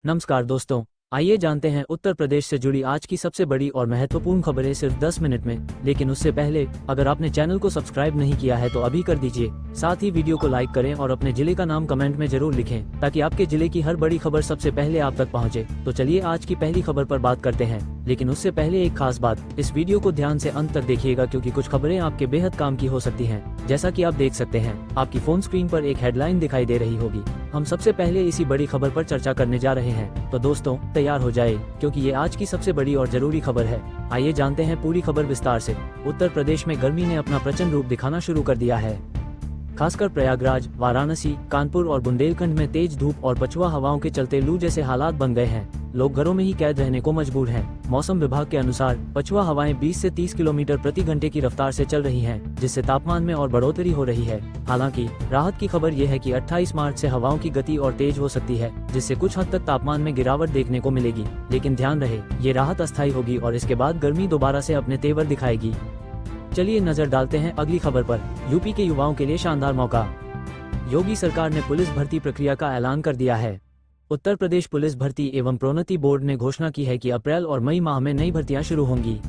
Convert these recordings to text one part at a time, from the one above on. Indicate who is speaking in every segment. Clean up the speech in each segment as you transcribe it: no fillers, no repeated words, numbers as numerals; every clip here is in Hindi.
Speaker 1: नमस्कार दोस्तों, आइए जानते हैं उत्तर प्रदेश से जुड़ी आज की सबसे बड़ी और महत्वपूर्ण खबरें सिर्फ 10 मिनट में। लेकिन उससे पहले अगर आपने चैनल को सब्सक्राइब नहीं किया है तो अभी कर दीजिए। साथ ही वीडियो को लाइक करें और अपने जिले का नाम कमेंट में जरूर लिखें ताकि आपके जिले की हर बड़ी खबर सबसे पहले आप तक पहुंचे। तो चलिए आज की पहली खबर पर बात करते हैं। लेकिन उससे पहले एक खास बात, इस वीडियो को ध्यान से अंत तक देखिएगा क्योंकि कुछ खबरें आपके बेहद काम की हो सकती हैं। जैसा कि आप देख सकते हैं, आपकी फोन स्क्रीन पर एक हेडलाइन दिखाई दे रही होगी। हम सबसे पहले इसी बड़ी खबर पर चर्चा करने जा रहे हैं, तो दोस्तों तैयार हो जाए क्योंकि ये आज की सबसे बड़ी और जरूरी खबर है। आइए जानते हैं पूरी खबर विस्तार से। उत्तर प्रदेश में गर्मी ने अपना प्रचंड रूप दिखाना शुरू कर दिया है। खासकर प्रयागराज, वाराणसी, कानपुर और बुंदेलखंड में तेज धूप और पछुआ हवाओं के चलते लू जैसे हालात बन गए हैं। लोग घरों में ही कैद रहने को मजबूर हैं। मौसम विभाग के अनुसार पछुआ हवाएं 20 से 30 किलोमीटर प्रति घंटे की रफ्तार से चल रही हैं, जिससे तापमान में और बढ़ोतरी हो रही है। हालांकि राहत की खबर यह है कि 28 मार्च से हवाओं की गति और तेज हो सकती है, जिससे कुछ हद तक तापमान में गिरावट देखने को मिलेगी। लेकिन ध्यान रहे, ये राहत अस्थायी होगी और इसके बाद गर्मी दोबारा से अपने तेवर दिखाएगी। चलिए नजर डालते हैं अगली खबर पर। यूपी के युवाओं के लिए शानदार मौका। योगी सरकार ने पुलिस भर्ती प्रक्रिया का ऐलान कर दिया है। उत्तर प्रदेश पुलिस भर्ती एवं प्रोन्नति बोर्ड ने घोषणा की है कि अप्रैल और मई माह में नई भर्तियां शुरू होंगी।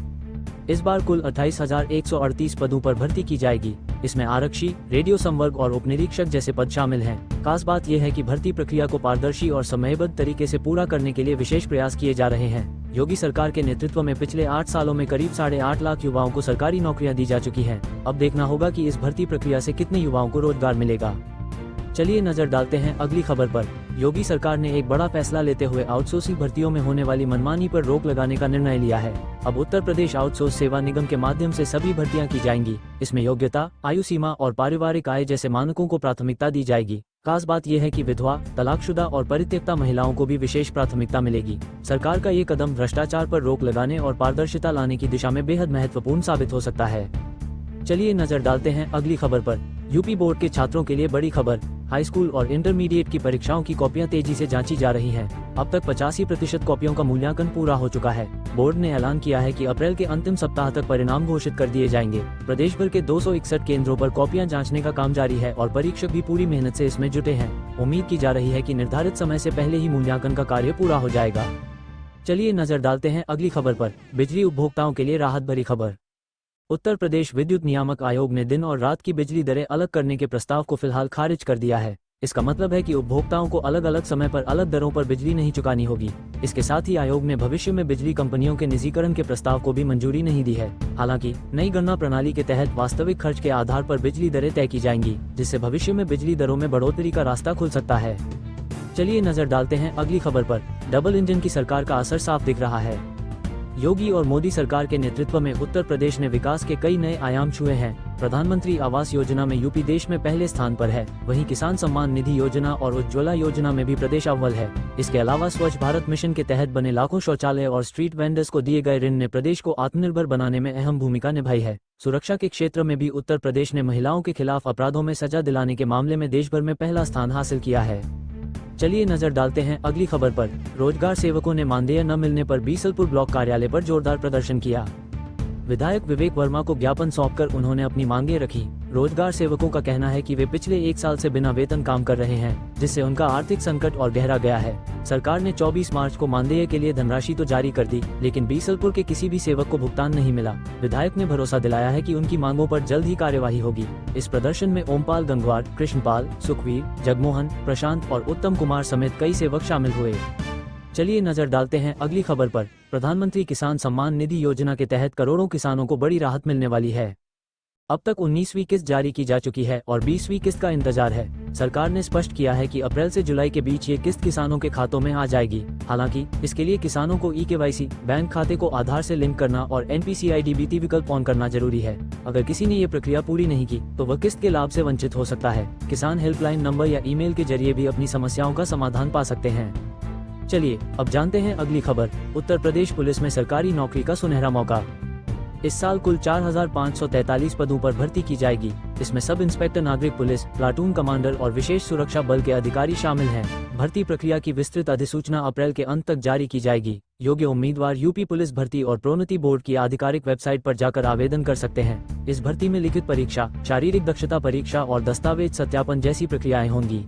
Speaker 1: इस बार कुल 28,138 पदों पर भर्ती की जाएगी। इसमें आरक्षी, रेडियो संवर्ग और उपनिरीक्षक जैसे पद शामिल हैं। खास बात यह है कि भर्ती प्रक्रिया को पारदर्शी और समयबद्ध तरीके से पूरा करने के लिए विशेष प्रयास किए जा रहे हैं। योगी सरकार के नेतृत्व में पिछले 8 सालों में करीब 8.5 लाख युवाओं को सरकारी नौकरियां दी जा चुकी हैं। अब देखना होगा कि इस भर्ती प्रक्रिया से कितने युवाओं को रोजगार मिलेगा। चलिए नजर डालते हैं अगली खबर पर। योगी सरकार ने एक बड़ा फैसला लेते हुए आउटसोर्सिंग भर्तियों में होने वाली मनमानी पर रोक लगाने का निर्णय लिया है। अब उत्तर प्रदेश आउटसोर्स सेवा निगम के माध्यम से सभी भर्तियां की जाएंगी। इसमें योग्यता, आयु सीमा और पारिवारिक आय जैसे मानकों को प्राथमिकता दी जाएगी। खास बात यह है कि विधवा, तलाकशुदा और परित्यक्ता महिलाओं को भी विशेष प्राथमिकता मिलेगी। सरकार का ये कदम भ्रष्टाचार पर रोक लगाने और पारदर्शिता लाने की दिशा में बेहद महत्वपूर्ण साबित हो सकता है। चलिए नजर डालते हैं अगली खबर पर। यूपी बोर्ड के छात्रों के लिए बड़ी खबर। हाई स्कूल और इंटरमीडिएट की परीक्षाओं की कॉपियां तेजी से जांची जा रही हैं। अब तक 85% कॉपियों का मूल्यांकन पूरा हो चुका है। बोर्ड ने ऐलान किया है कि अप्रैल के अंतिम सप्ताह तक परिणाम घोषित कर दिए जाएंगे। प्रदेश भर के 261 केंद्रों पर कॉपियां जांचने का काम जारी है और परीक्षक भी पूरी मेहनत से इसमें जुटे हैं। उम्मीद की जा रही है कि निर्धारित समय से पहले ही मूल्यांकन का कार्य पूरा हो जाएगा। चलिए नजर डालते हैं अगली खबर पर। बिजली उपभोक्ताओं के लिए राहत भरी खबर। उत्तर प्रदेश विद्युत नियामक आयोग ने दिन और रात की बिजली दरें अलग करने के प्रस्ताव को फिलहाल खारिज कर दिया है। इसका मतलब है कि उपभोक्ताओं को अलग अलग समय पर अलग दरों पर बिजली नहीं चुकानी होगी। इसके साथ ही आयोग ने भविष्य में बिजली कंपनियों के निजीकरण के प्रस्ताव को भी मंजूरी नहीं दी है। हालांकि नई गणना प्रणाली के तहत वास्तविक खर्च के आधार पर बिजली दरें तय की जाएंगी, जिससे भविष्य में बिजली दरों में बढ़ोतरी का रास्ता खुल सकता है। चलिए नजर डालते हैं अगली खबर पर। डबल इंजन की सरकार का असर साफ दिख रहा है। योगी और मोदी सरकार के नेतृत्व में उत्तर प्रदेश ने विकास के कई नए आयाम छुए हैं। प्रधानमंत्री आवास योजना में यूपी देश में पहले स्थान पर है। वहीं किसान सम्मान निधि योजना और उज्ज्वला योजना में भी प्रदेश अव्वल है। इसके अलावा स्वच्छ भारत मिशन के तहत बने लाखों शौचालय और स्ट्रीट वेंडर्स को दिए गए ऋण ने प्रदेश को आत्मनिर्भर बनाने में अहम भूमिका निभाई है। सुरक्षा के क्षेत्र में भी उत्तर प्रदेश ने महिलाओं के खिलाफ अपराधों में सजा दिलाने के मामले में देश भर में पहला स्थान हासिल किया है। चलिए नजर डालते हैं अगली खबर पर। रोजगार सेवकों ने मानदेय न मिलने पर बीसलपुर ब्लॉक कार्यालय पर जोरदार प्रदर्शन किया। विधायक विवेक वर्मा को ज्ञापन सौंपकर उन्होंने अपनी मांगें रखी। रोजगार सेवकों का कहना है कि वे पिछले 1 साल से बिना वेतन काम कर रहे हैं, जिससे उनका आर्थिक संकट और गहरा गया है। सरकार ने 24 मार्च को मानदेय के लिए धनराशि तो जारी कर दी, लेकिन बीसलपुर के किसी भी सेवक को भुगतान नहीं मिला। विधायक ने भरोसा दिलाया है कि उनकी मांगों पर जल्द ही कार्यवाही होगी। इस प्रदर्शन में ओमपाल गंगवार, कृष्णपाल, सुखवीर, जगमोहन, प्रशांत और उत्तम कुमार समेत कई सेवक शामिल हुए। चलिए नजर डालते हैं अगली खबर पर। प्रधानमंत्री किसान सम्मान निधि योजना के तहत करोड़ों किसानों को बड़ी राहत मिलने वाली है। अब तक 19वीं किस्त जारी की जा चुकी है और 20वीं किस्त का इंतजार है। सरकार ने स्पष्ट किया है कि अप्रैल से जुलाई के बीच ये किस्त किसानों के खातों में आ जाएगी। हालांकि इसके लिए किसानों को eKYC, बैंक खाते को आधार से लिंक करना और NPCIDBT विकल्प ऑन करना जरूरी है। अगर किसी ने ये प्रक्रिया पूरी नहीं की तो वह किस्त के लाभ से वंचित हो सकता है। किसान हेल्पलाइन नंबर या ईमेल के जरिए भी अपनी समस्याओं का समाधान पा सकते हैं। चलिए अब जानते हैं अगली खबर। उत्तर प्रदेश पुलिस में सरकारी नौकरी का सुनहरा मौका। इस साल कुल 4,543 पदों पर भर्ती की जाएगी। इसमें सब इंस्पेक्टर नागरिक पुलिस, प्लाटून कमांडर और विशेष सुरक्षा बल के अधिकारी शामिल हैं। भर्ती प्रक्रिया की विस्तृत अधिसूचना अप्रैल के अंत तक जारी की जाएगी। योग्य उम्मीदवार यूपी पुलिस भर्ती और प्रोन्नति बोर्ड की आधिकारिक वेबसाइट पर जाकर आवेदन कर सकते हैं। इस भर्ती में लिखित परीक्षा, शारीरिक दक्षता परीक्षा और दस्तावेज सत्यापन जैसी प्रक्रियाएं होंगी।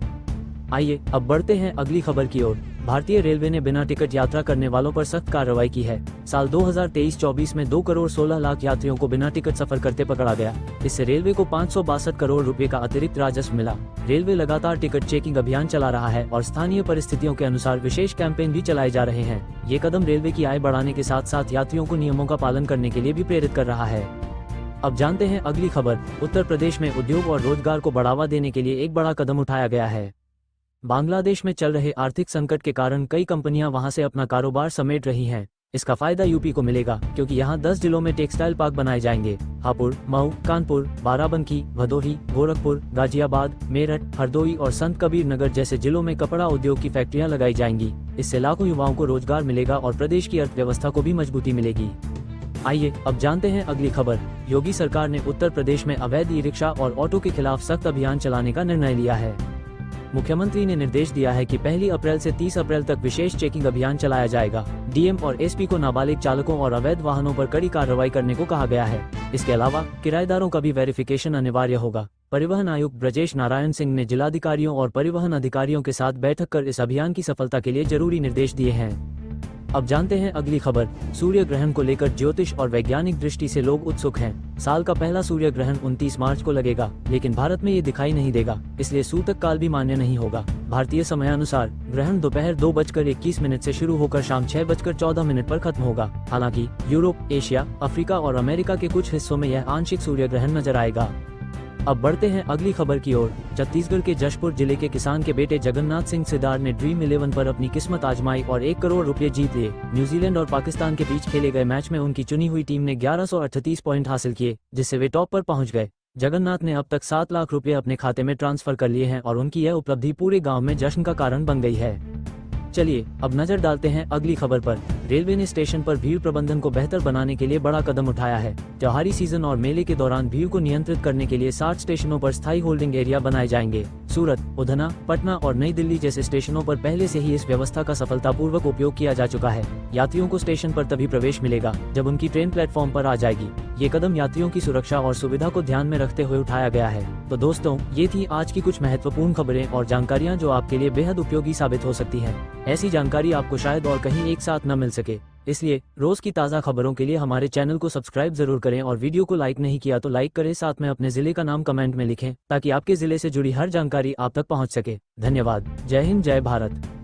Speaker 1: आइए अब बढ़ते हैं अगली खबर की ओर। भारतीय रेलवे ने बिना टिकट यात्रा करने वालों पर सख्त कार्रवाई की है। साल 2023-24 में 2 करोड़ 16 लाख यात्रियों को बिना टिकट सफर करते पकड़ा गया। इससे रेलवे को 562 करोड़ रुपए का अतिरिक्त राजस्व मिला। रेलवे लगातार टिकट चेकिंग अभियान चला रहा है और स्थानीय परिस्थितियों के अनुसार विशेष कैंपेन भी चलाए जा रहे हैं। ये कदम रेलवे की आय बढ़ाने के साथ साथ यात्रियों को नियमों का पालन करने के लिए भी प्रेरित कर रहा है। अब जानते हैं अगली खबर। उत्तर प्रदेश में उद्योग और रोजगार को बढ़ावा देने के लिए एक बड़ा कदम उठाया गया है। बांग्लादेश में चल रहे आर्थिक संकट के कारण कई कंपनियां वहां से अपना कारोबार समेट रही हैं। इसका फायदा यूपी को मिलेगा क्योंकि यहां 10 जिलों में टेक्सटाइल पार्क बनाए जाएंगे। हापुड़, मऊ, कानपुर, बाराबंकी, भदोही, गोरखपुर, गाजियाबाद, मेरठ, हरदोई और संत कबीर नगर जैसे जिलों में कपड़ा उद्योग की फैक्ट्रियां लगाई जाएंगी। इससे लाखों युवाओं को रोजगार मिलेगा और प्रदेश की अर्थव्यवस्था को भी मजबूती मिलेगी। आइए अब जानते हैं अगली खबर। योगी सरकार ने उत्तर प्रदेश में अवैध ई रिक्शा और ऑटो के खिलाफ सख्त अभियान चलाने का निर्णय लिया है। मुख्यमंत्री ने निर्देश दिया है कि 1 अप्रैल से 30 अप्रैल तक विशेष चेकिंग अभियान चलाया जाएगा। डीएम और एसपी को नाबालिग चालकों और अवैध वाहनों पर कड़ी कार्रवाई करने को कहा गया है। इसके अलावा किराएदारों का भी वेरिफिकेशन अनिवार्य होगा। परिवहन आयुक्त ब्रजेश नारायण सिंह ने जिलाधिकारियों और परिवहन अधिकारियों के साथ बैठक कर इस अभियान की सफलता के लिए जरूरी निर्देश दिए हैं। अब जानते हैं अगली खबर। सूर्य ग्रहण को लेकर ज्योतिष और वैज्ञानिक दृष्टि से लोग उत्सुक हैं। साल का पहला सूर्य ग्रहण 29 मार्च को लगेगा, लेकिन भारत में ये दिखाई नहीं देगा, इसलिए सूतक काल भी मान्य नहीं होगा। भारतीय समयानुसार ग्रहण दोपहर 2:21 से शुरू होकर शाम 6:14 पर खत्म होगा। हालांकि यूरोप, एशिया, अफ्रीका और अमेरिका के कुछ हिस्सों में यह आंशिक सूर्य ग्रहण नजर आएगा। अब बढ़ते हैं अगली खबर की ओर। छत्तीसगढ़ के जशपुर जिले के किसान के बेटे जगन्नाथ सिंह सिदार ने ड्रीम 11 पर अपनी किस्मत आजमाई और 1 करोड़ रुपए जीत लिए। न्यूजीलैंड और पाकिस्तान के बीच खेले गए मैच में उनकी चुनी हुई टीम ने 1138 पॉइंट हासिल किए, जिससे वे टॉप पर पहुंच गए। जगन्नाथ ने अब तक 7 लाख रुपए अपने खाते में ट्रांसफर कर लिए हैं और उनकी यह उपलब्धि पूरे गाँव में जश्न का कारण बन गई है। चलिए अब नजर डालते हैं अगली खबर पर। रेलवे ने स्टेशन पर भीड़ प्रबंधन को बेहतर बनाने के लिए बड़ा कदम उठाया है। त्योहारी सीजन और मेले के दौरान भीड़ को नियंत्रित करने के लिए 60 स्टेशनों पर स्थायी होल्डिंग एरिया बनाए जाएंगे। सूरत, उधना, पटना और नई दिल्ली जैसे स्टेशनों पर पहले से ही इस व्यवस्था का सफलतापूर्वक उपयोग किया जा चुका है। यात्रियों को स्टेशन पर तभी प्रवेश मिलेगा जब उनकी ट्रेन प्लेटफॉर्म पर आ जाएगी। ये कदम यात्रियों की सुरक्षा और सुविधा को ध्यान में रखते हुए उठाया गया है। तो दोस्तों, ये थी आज की कुछ महत्वपूर्ण खबरें और जानकारियाँ जो आपके लिए बेहद उपयोगी साबित हो सकती है। ऐसी जानकारी आपको शायद और कहीं एक साथ न मिल सके, इसलिए रोज की ताज़ा खबरों के लिए हमारे चैनल को सब्सक्राइब जरूर करें और वीडियो को लाइक नहीं किया तो लाइक करें। साथ में अपने जिले का नाम कमेंट में लिखें ताकि आपके जिले से जुड़ी हर जानकारी आप तक पहुंच सके। धन्यवाद। जय हिंद, जय भारत।